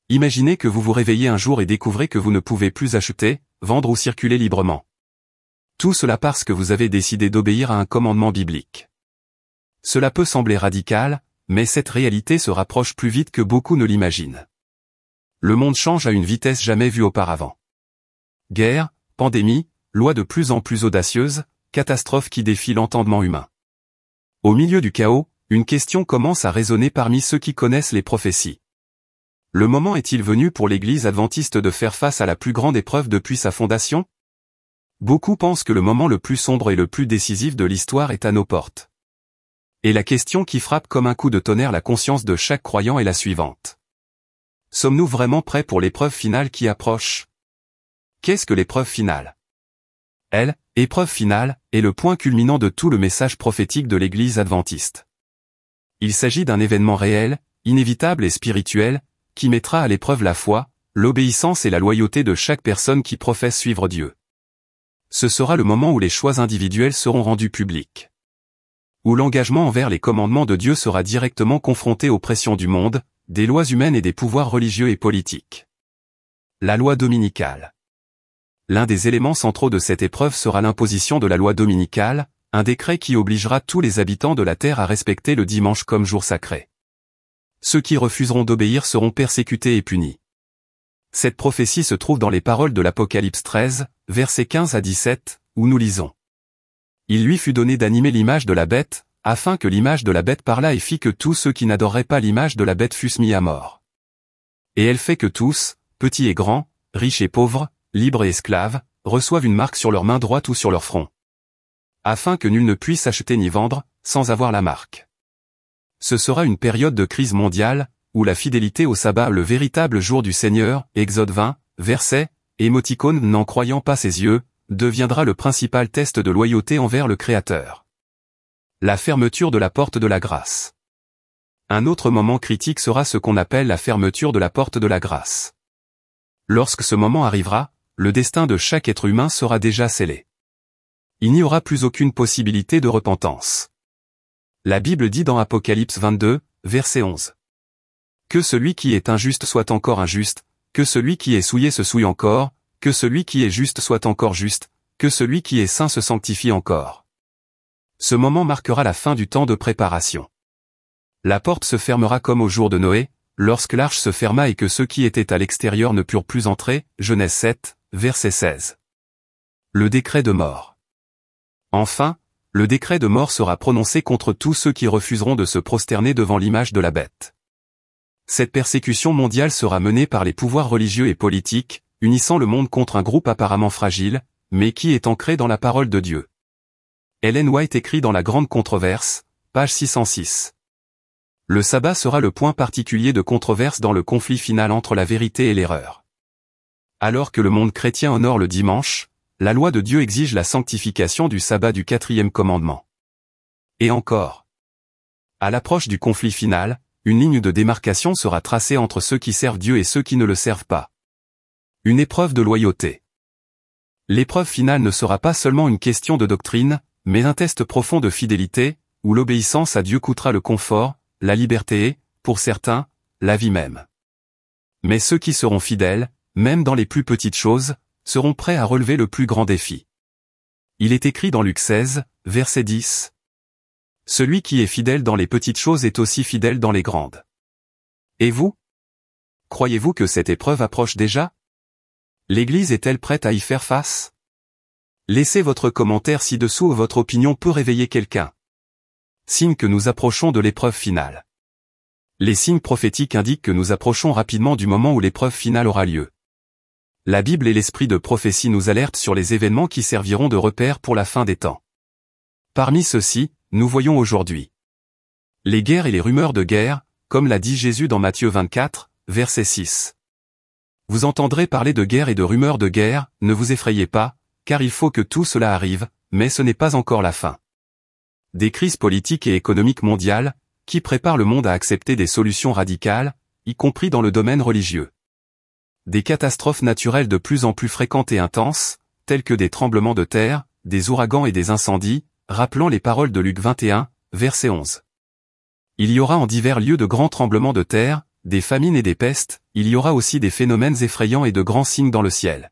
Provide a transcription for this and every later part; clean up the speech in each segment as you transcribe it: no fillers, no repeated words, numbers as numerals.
Imaginez que vous vous réveillez un jour et découvrez que vous ne pouvez plus acheter, vendre ou circuler librement. Tout cela parce que vous avez décidé d'obéir à un commandement biblique. Cela peut sembler radical, mais cette réalité se rapproche plus vite que beaucoup ne l'imaginent. Le monde change à une vitesse jamais vue auparavant. Guerre, pandémie, lois de plus en plus audacieuses, catastrophes qui défient l'entendement humain. Au milieu du chaos, une question commence à résonner parmi ceux qui connaissent les prophéties. Le moment est-il venu pour l'Église adventiste de faire face à la plus grande épreuve depuis sa fondation? Beaucoup pensent que le moment le plus sombre et le plus décisif de l'histoire est à nos portes. Et la question qui frappe comme un coup de tonnerre la conscience de chaque croyant est la suivante. Sommes-nous vraiment prêts pour l'épreuve finale qui approche? Qu'est-ce que l'épreuve finale? Épreuve finale, est le point culminant de tout le message prophétique de l'Église adventiste. Il s'agit d'un événement réel, inévitable et spirituel, qui mettra à l'épreuve la foi, l'obéissance et la loyauté de chaque personne qui professe suivre Dieu. Ce sera le moment où les choix individuels seront rendus publics. Où l'engagement envers les commandements de Dieu sera directement confronté aux pressions du monde, des lois humaines et des pouvoirs religieux et politiques. La loi dominicale. L'un des éléments centraux de cette épreuve sera l'imposition de la loi dominicale, un décret qui obligera tous les habitants de la terre à respecter le dimanche comme jour sacré. Ceux qui refuseront d'obéir seront persécutés et punis. Cette prophétie se trouve dans les paroles de l'Apocalypse 13, versets 15 à 17, où nous lisons. Il lui fut donné d'animer l'image de la bête, afin que l'image de la bête parlât et fit que tous ceux qui n'adoreraient pas l'image de la bête fussent mis à mort. Et elle fait que tous, petits et grands, riches et pauvres, libres et esclaves, reçoivent une marque sur leur main droite ou sur leur front. Afin que nul ne puisse acheter ni vendre, sans avoir la marque. Ce sera une période de crise mondiale, où la fidélité au sabbat le véritable jour du Seigneur, Exode 20, verset, émoticône n'en croyant pas ses yeux, deviendra le principal test de loyauté envers le Créateur. La fermeture de la porte de la grâce. Un autre moment critique sera ce qu'on appelle la fermeture de la porte de la grâce. Lorsque ce moment arrivera, le destin de chaque être humain sera déjà scellé. Il n'y aura plus aucune possibilité de repentance. La Bible dit dans Apocalypse 22, verset 11. Que celui qui est injuste soit encore injuste, que celui qui est souillé se souille encore, que celui qui est juste soit encore juste, que celui qui est saint se sanctifie encore. Ce moment marquera la fin du temps de préparation. La porte se fermera comme au jour de Noé, lorsque l'arche se ferma et que ceux qui étaient à l'extérieur ne purent plus entrer, Genèse 7, verset 16. Le décret de mort. Enfin, le décret de mort sera prononcé contre tous ceux qui refuseront de se prosterner devant l'image de la bête. Cette persécution mondiale sera menée par les pouvoirs religieux et politiques, unissant le monde contre un groupe apparemment fragile, mais qui est ancré dans la parole de Dieu. Ellen White écrit dans La Grande Controverse, page 606. Le sabbat sera le point particulier de controverse dans le conflit final entre la vérité et l'erreur. Alors que le monde chrétien honore le dimanche, la loi de Dieu exige la sanctification du sabbat du 4e commandement. Et encore. À l'approche du conflit final, une ligne de démarcation sera tracée entre ceux qui servent Dieu et ceux qui ne le servent pas. Une épreuve de loyauté. L'épreuve finale ne sera pas seulement une question de doctrine, mais un test profond de fidélité, où l'obéissance à Dieu coûtera le confort, la liberté et, pour certains, la vie même. Mais ceux qui seront fidèles, même dans les plus petites choses, seront prêts à relever le plus grand défi. Il est écrit dans Luc 16, verset 10. Celui qui est fidèle dans les petites choses est aussi fidèle dans les grandes. Et vous? Croyez-vous que cette épreuve approche déjà? L'Église est-elle prête à y faire face? Laissez votre commentaire ci-dessous ou votre opinion peut réveiller quelqu'un. Signe que nous approchons de l'épreuve finale. Les signes prophétiques indiquent que nous approchons rapidement du moment où l'épreuve finale aura lieu. La Bible et l'esprit de prophétie nous alertent sur les événements qui serviront de repère pour la fin des temps. Parmi ceux-ci, nous voyons aujourd'hui les guerres et les rumeurs de guerre, comme l'a dit Jésus dans Matthieu 24, verset 6. Vous entendrez parler de guerre et de rumeurs de guerre, ne vous effrayez pas, car il faut que tout cela arrive, mais ce n'est pas encore la fin. Des crises politiques et économiques mondiales, qui préparent le monde à accepter des solutions radicales, y compris dans le domaine religieux. Des catastrophes naturelles de plus en plus fréquentes et intenses, telles que des tremblements de terre, des ouragans et des incendies, rappelant les paroles de Luc 21, verset 11. Il y aura en divers lieux de grands tremblements de terre, des famines et des pestes, il y aura aussi des phénomènes effrayants et de grands signes dans le ciel.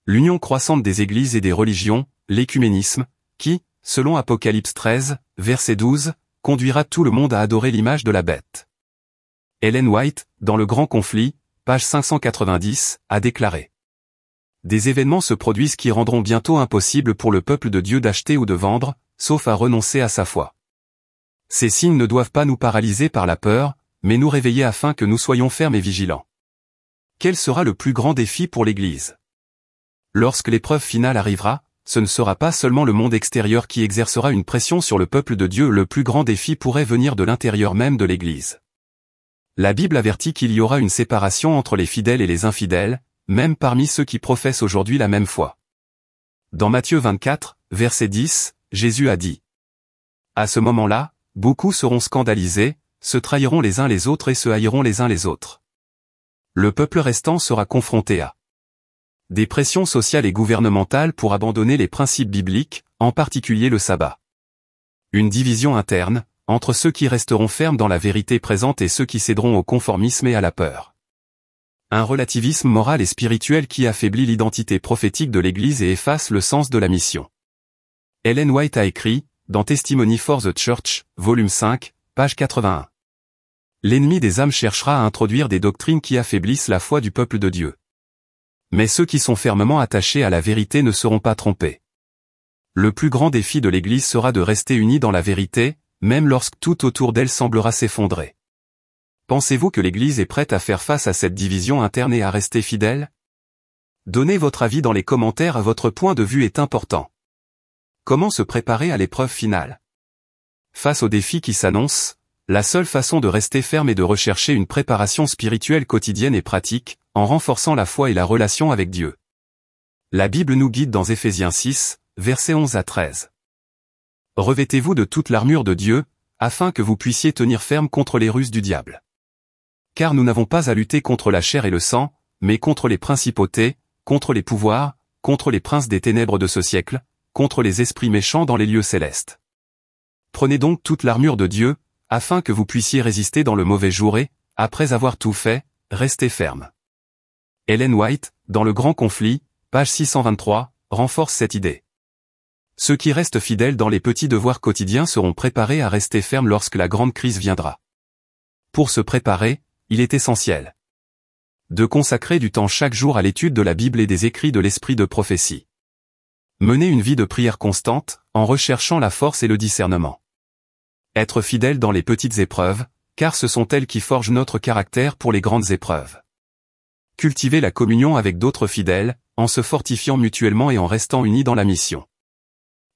L'union croissante des églises et des religions, l'écuménisme, qui, selon Apocalypse 13, verset 12, conduira tout le monde à adorer l'image de la bête. Ellen White, dans Le Grand Conflit, page 590, a déclaré: des événements se produisent qui rendront bientôt impossible pour le peuple de Dieu d'acheter ou de vendre, sauf à renoncer à sa foi. Ces signes ne doivent pas nous paralyser par la peur, mais nous réveiller afin que nous soyons fermes et vigilants. Quel sera le plus grand défi pour l'Église? Lorsque l'épreuve finale arrivera, ce ne sera pas seulement le monde extérieur qui exercera une pression sur le peuple de Dieu, le plus grand défi pourrait venir de l'intérieur même de l'Église. La Bible avertit qu'il y aura une séparation entre les fidèles et les infidèles, même parmi ceux qui professent aujourd'hui la même foi. Dans Matthieu 24, verset 10, Jésus a dit: à ce moment-là, beaucoup seront scandalisés, se trahiront les uns les autres et se haïront les uns les autres. Le peuple restant sera confronté à des pressions sociales et gouvernementales pour abandonner les principes bibliques, en particulier le sabbat. Une division interne, entre ceux qui resteront fermes dans la vérité présente et ceux qui céderont au conformisme et à la peur. Un relativisme moral et spirituel qui affaiblit l'identité prophétique de l'Église et efface le sens de la mission. Ellen White a écrit, dans Testimony for the Church, volume 5, page 81. L'ennemi des âmes cherchera à introduire des doctrines qui affaiblissent la foi du peuple de Dieu. Mais ceux qui sont fermement attachés à la vérité ne seront pas trompés. Le plus grand défi de l'Église sera de rester unie dans la vérité, même lorsque tout autour d'elle semblera s'effondrer. Pensez-vous que l'Église est prête à faire face à cette division interne et à rester fidèle? Donnez votre avis dans les commentaires, votre point de vue est important. Comment se préparer à l'épreuve finale? Face aux défis qui s'annoncent, la seule façon de rester ferme est de rechercher une préparation spirituelle quotidienne et pratique, en renforçant la foi et la relation avec Dieu. La Bible nous guide dans Éphésiens 6, versets 11 à 13. Revêtez-vous de toute l'armure de Dieu, afin que vous puissiez tenir ferme contre les ruses du diable. Car nous n'avons pas à lutter contre la chair et le sang, mais contre les principautés, contre les pouvoirs, contre les princes des ténèbres de ce siècle, contre les esprits méchants dans les lieux célestes. Prenez donc toute l'armure de Dieu, afin que vous puissiez résister dans le mauvais jour et, après avoir tout fait, rester ferme. Ellen White, dans Le Grand Conflit, page 623, renforce cette idée. Ceux qui restent fidèles dans les petits devoirs quotidiens seront préparés à rester fermes lorsque la grande crise viendra. Pour se préparer, il est essentiel de consacrer du temps chaque jour à l'étude de la Bible et des écrits de l'esprit de prophétie. Mener une vie de prière constante, en recherchant la force et le discernement. Être fidèle dans les petites épreuves, car ce sont elles qui forgent notre caractère pour les grandes épreuves. Cultiver la communion avec d'autres fidèles, en se fortifiant mutuellement et en restant unis dans la mission.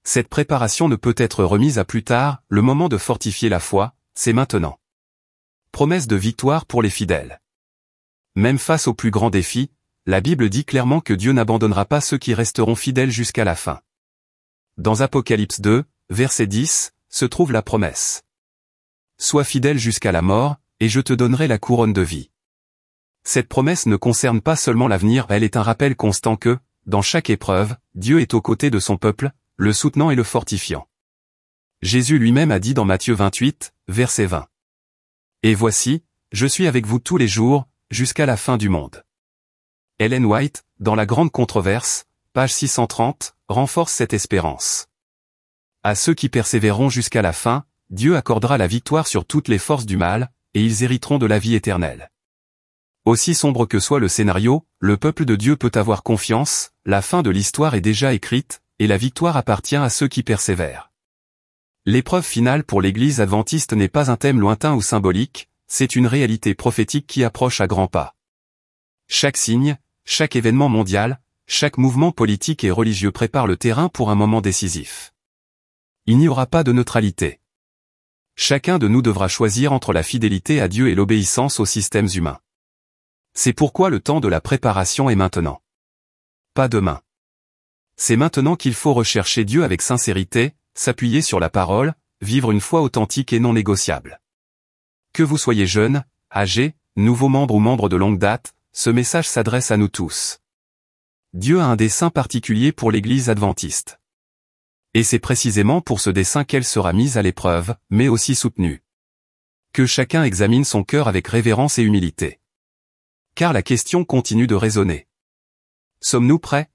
Cette préparation ne peut être remise à plus tard, le moment de fortifier la foi, c'est maintenant. Promesse de victoire pour les fidèles. Même face aux plus grands défis, la Bible dit clairement que Dieu n'abandonnera pas ceux qui resteront fidèles jusqu'à la fin. Dans Apocalypse 2, verset 10, se trouve la promesse. Sois fidèle jusqu'à la mort, et je te donnerai la couronne de vie. Cette promesse ne concerne pas seulement l'avenir, elle est un rappel constant que, dans chaque épreuve, Dieu est aux côtés de son peuple, le soutenant et le fortifiant. Jésus lui-même a dit dans Matthieu 28, verset 20. Et voici, je suis avec vous tous les jours, jusqu'à la fin du monde. Ellen White, dans La Grande Controverse, page 630, renforce cette espérance. À ceux qui persévéreront jusqu'à la fin, Dieu accordera la victoire sur toutes les forces du mal, et ils hériteront de la vie éternelle. Aussi sombre que soit le scénario, le peuple de Dieu peut avoir confiance, la fin de l'histoire est déjà écrite, et la victoire appartient à ceux qui persévèrent. L'épreuve finale pour l'Église adventiste n'est pas un thème lointain ou symbolique, c'est une réalité prophétique qui approche à grands pas. Chaque signe, chaque événement mondial, chaque mouvement politique et religieux prépare le terrain pour un moment décisif. Il n'y aura pas de neutralité. Chacun de nous devra choisir entre la fidélité à Dieu et l'obéissance aux systèmes humains. C'est pourquoi le temps de la préparation est maintenant. Pas demain. C'est maintenant qu'il faut rechercher Dieu avec sincérité, s'appuyer sur la parole, vivre une foi authentique et non négociable. Que vous soyez jeune, âgé, nouveau membre ou membre de longue date, ce message s'adresse à nous tous. Dieu a un dessein particulier pour l'Église adventiste. Et c'est précisément pour ce dessein qu'elle sera mise à l'épreuve, mais aussi soutenue. Que chacun examine son cœur avec révérence et humilité. car la question continue de résonner. Sommes-nous prêts?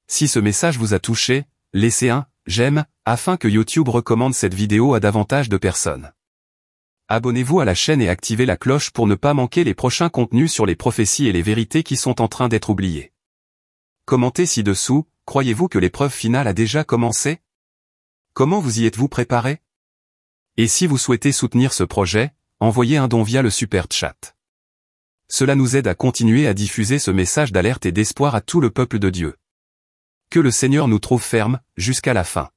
Si ce message vous a touché, laissez un « j'aime » afin que YouTube recommande cette vidéo à davantage de personnes. Abonnez-vous à la chaîne et activez la cloche pour ne pas manquer les prochains contenus sur les prophéties et les vérités qui sont en train d'être oubliées. Commentez ci-dessous, croyez-vous que l'épreuve finale a déjà commencé? Comment vous y êtes-vous préparé? Et si vous souhaitez soutenir ce projet, envoyez un don via le Super Chat. Cela nous aide à continuer à diffuser ce message d'alerte et d'espoir à tout le peuple de Dieu. Que le Seigneur nous trouve fermes, jusqu'à la fin.